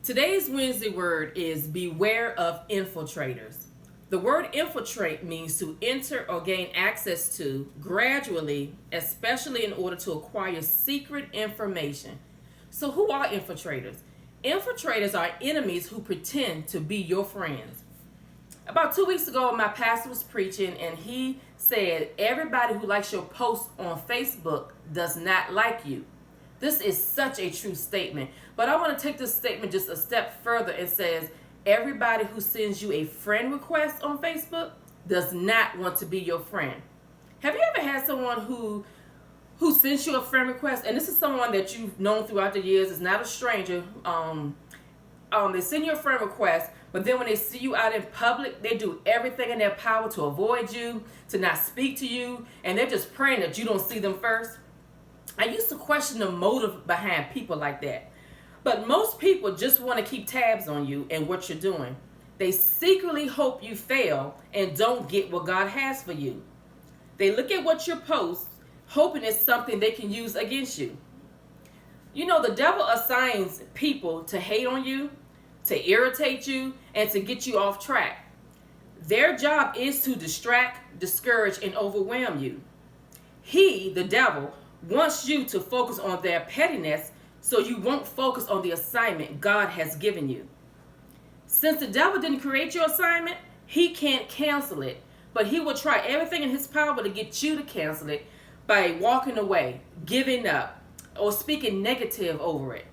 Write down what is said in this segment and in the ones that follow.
Today's Wednesday word is beware of infiltrators. The word infiltrate means to enter or gain access to gradually, especially in order to acquire secret information. So, who are infiltrators? Infiltrators are enemies who pretend to be your friends. About 2 weeks ago, my pastor was preaching and he said, everybody who likes your post on Facebook does not like you. This is such a true statement. But I want to take this statement just a step further and says, everybody who sends you a friend request on Facebook does not want to be your friend. Have you ever had someone who sends you a friend request, and this is someone that you've known throughout the years, is not a stranger. They send you a friend request, but then when they see you out in public, they do everything in their power to avoid you, to not speak to you, and they're just praying that you don't see them first. I used to question the motive behind people like that. But most people just want to keep tabs on you and what you're doing. They secretly hope you fail and don't get what God has for you. They look at what you post, hoping it's something they can use against you. You know, the devil assigns people to hate on you, to irritate you, and to get you off track. Their job is to distract, discourage, and overwhelm you. He, the devil, wants you to focus on their pettiness so you won't focus on the assignment God has given you. Since the devil didn't create your assignment, he can't cancel it, but he will try everything in his power to get you to cancel it by walking away, giving up, or speaking negative over it.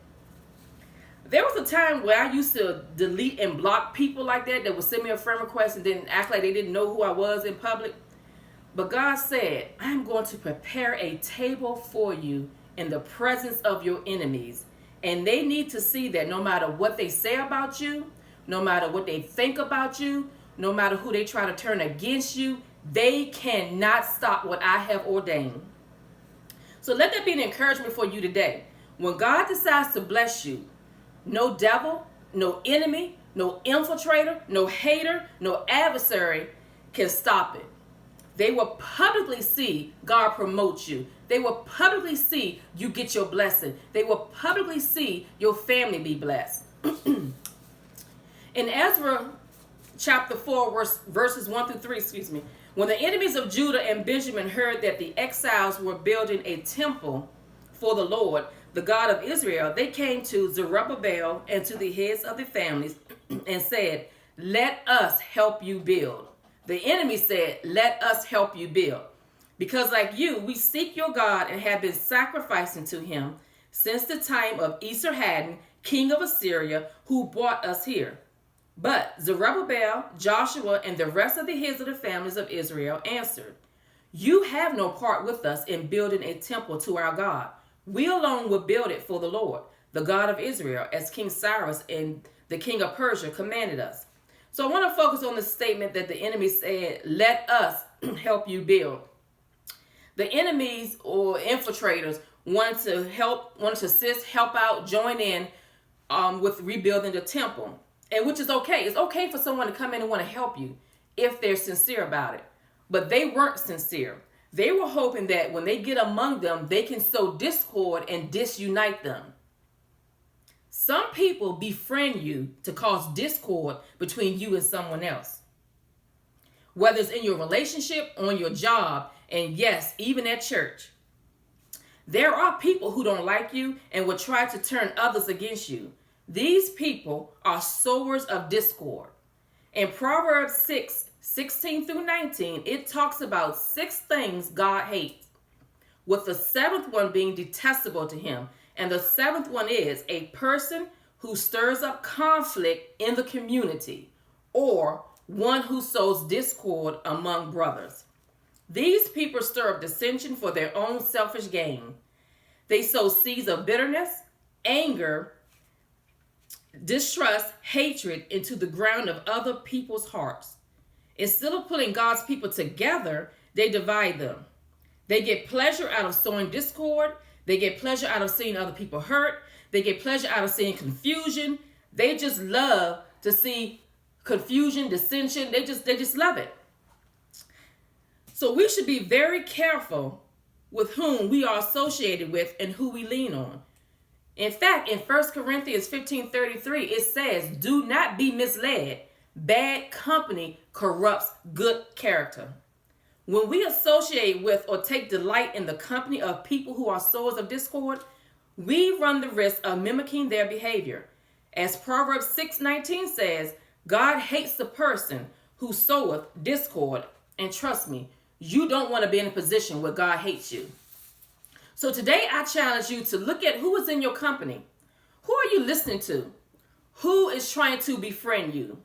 There was a time where I used to delete and block people like that would send me a friend request and then act like they didn't know who I was in public. But God said, I'm going to prepare a table for you in the presence of your enemies. And they need to see that no matter what they say about you, no matter what they think about you, no matter who they try to turn against you, they cannot stop what I have ordained. So let that be an encouragement for you today. When God decides to bless you, no devil, no enemy, no infiltrator, no hater, no adversary can stop it. They will publicly see God promote you. They will publicly see you get your blessing. They will publicly see your family be blessed. In Ezra chapter 4, verses 1 through 3, when the enemies of Judah and Benjamin heard that the exiles were building a temple for the Lord, the God of Israel, they came to Zerubbabel and to the heads of the families and said, let us help you build. The enemy said, let us help you build. Because like you, we seek your God and have been sacrificing to him since the time of Esarhaddon, king of Assyria, who brought us here. But Zerubbabel, Joshua, and the rest of the heads of the families of Israel answered, you have no part with us in building a temple to our God. We alone will build it for the Lord, the God of Israel, as King Cyrus and the king of Persia commanded us. So I want to focus on the statement that the enemy said, let us help you build. The enemies or infiltrators wanted to help, wanted to assist, help out, join in with rebuilding the temple. And which is okay. It's okay for someone to come in and want to help you if they're sincere about it. But they weren't sincere. They were hoping that when they get among them, they can sow discord and disunite them. Some people befriend you to cause discord between you and someone else. Whether it's in your relationship, on your job, and yes, even at church. There are people who don't like you and will try to turn others against you. These people are sowers of discord. In Proverbs 6:16 through 19, it talks about 6 things God hates, with the 7th one being detestable to him. And the 7th one is a person who stirs up conflict in the community, or one who sows discord among brothers. These people stir up dissension for their own selfish gain. They sow seeds of bitterness, anger, distrust, hatred into the ground of other people's hearts. Instead of putting God's people together, they divide them. They get pleasure out of sowing discord. They get pleasure out of seeing other people hurt. They get pleasure out of seeing confusion. They just love to see confusion, dissension. They just love it. So we should be very careful with whom we are associated with and who we lean on. In fact, in 1 Corinthians 15:33, it says, do not be misled. Bad company corrupts good character. When we associate with or take delight in the company of people who are sowers of discord, we run the risk of mimicking their behavior. As Proverbs 6:19 says, God hates the person who soweth discord. And trust me, you don't want to be in a position where God hates you. So today I challenge you to look at who is in your company. Who are you listening to? Who is trying to befriend you?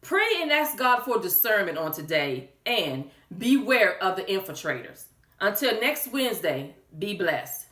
Pray and ask God for discernment on today, and beware of the infiltrators. Until next Wednesday, be blessed.